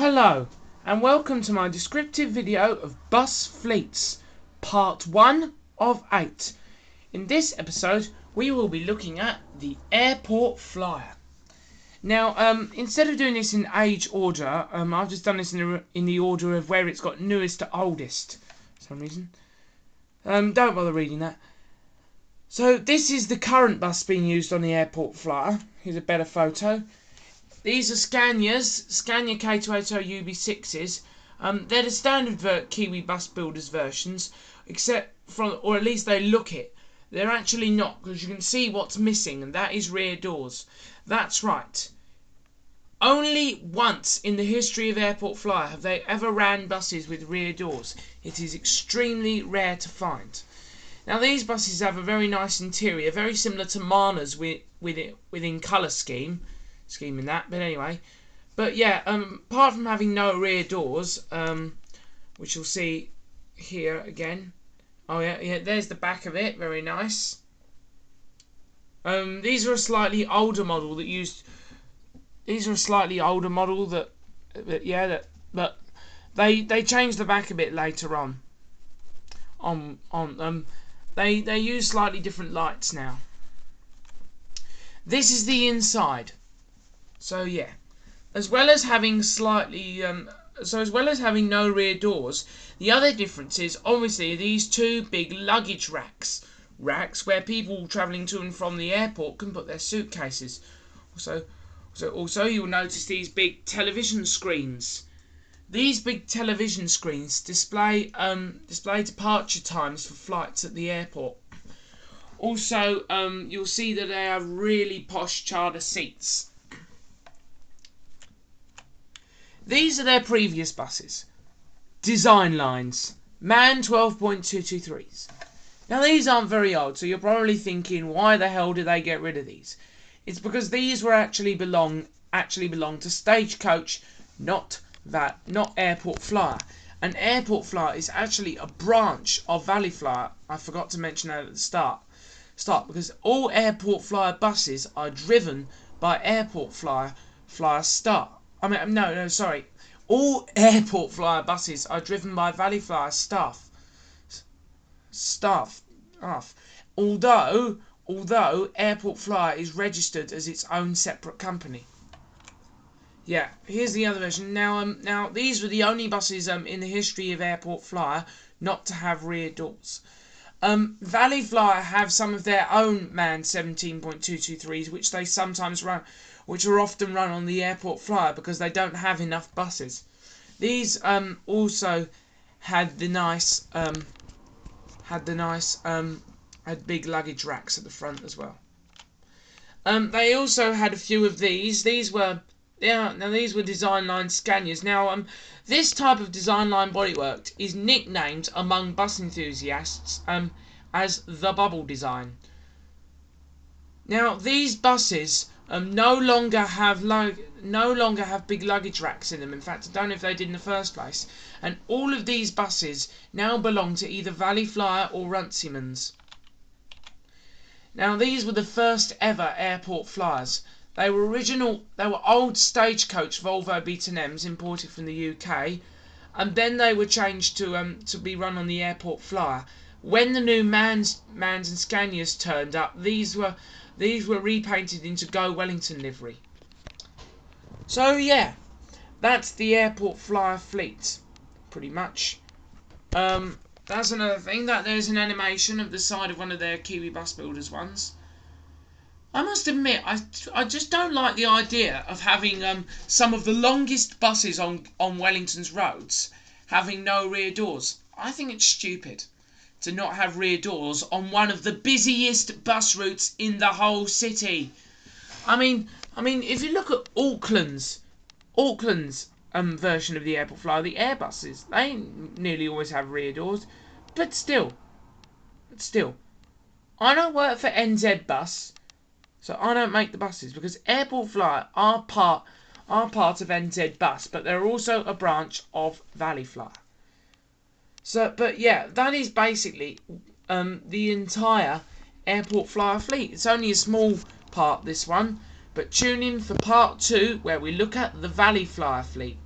Hello, and welcome to my descriptive video of bus fleets, part 1 of 8. In this episode, we will be looking at the airport flyer. Now, instead of doing this in age order, I've just done this in the order of where it's got newest to oldest, for some reason. Don't bother reading that. So, this is the current bus being used on the airport flyer. Here's a better photo. These are Scania's, Scania K280 UB6s. They're the standard Kiwi bus builders versions, except from, or at least they look it. They're actually not, because you can see what's missing, and that is rear doors. That's right. Only once in the history of Airport Flyer have they ever ran buses with rear doors. It is extremely rare to find. Now these buses have a very nice interior, very similar to Mana's within colour scheme in that, but anyway. But yeah, apart from having no rear doors, which you'll see here again. Oh yeah, there's the back of it, very nice. These are a slightly older model that used. These are a slightly older model but they changed the back a bit later on. They use slightly different lights now. This is the inside. So yeah, as well as having no rear doors, the other difference is obviously these two big luggage racks where people travelling to and from the airport can put their suitcases. Also you'll notice these big television screens. These big television screens display departure times for flights at the airport. Also, you'll see that they have really posh charter seats. These are their previous buses. Design lines. MAN 12.223s. Now these aren't very old, so you're probably thinking, why the hell did they get rid of these? It's because these were actually belong to Stagecoach, not Airport Flyer. And Airport Flyer is actually a branch of Valley Flyer. I forgot to mention that at the start, because all Airport Flyer buses are driven by Airport Flyer staff. All Airport Flyer buses are driven by Valley Flyer staff. Although Airport Flyer is registered as its own separate company. Yeah, here's the other version. Now these were the only buses in the history of Airport Flyer not to have rear doors. Valley Flyer have some of their own MAN 17.223s, which they sometimes run, which are often run on the Airport Flyer because they don't have enough buses. These also had had big luggage racks at the front as well. They also had a few of these. These were design line Scanias. Now this type of design line bodywork is nicknamed among bus enthusiasts as the bubble design. Now these buses no longer have big luggage racks in them. In fact, I don't know if they did in the first place. And all of these buses now belong to either Valley Flyer or Runciman's. Now these were the first ever Airport Flyers. They were old Stagecoach Volvo B&Ms imported from the UK, and then they were changed to be run on the Airport Flyer. When the new Mans and Scanias turned up, these were repainted into Go Wellington livery. So yeah, that's the Airport Flyer fleet, pretty much. That's another thing, that there's an animation of the side of one of their Kiwi bus builders ones. I must admit, I just don't like the idea of having some of the longest buses on Wellington's roads having no rear doors. I think it's stupid to not have rear doors on one of the busiest bus routes in the whole city. I mean, if you look at Auckland's version of the Airport Flyer, the Airbuses, they nearly always have rear doors, but still, I don't work for NZ Bus, so I don't make the buses, because Airport Flyer are part of NZ Bus, but they're also a branch of Valley Flyer. So, but yeah, that is basically the entire Airport Flyer fleet. It's only a small part, this one, but tune in for part 2, where we look at the Valley Flyer fleet.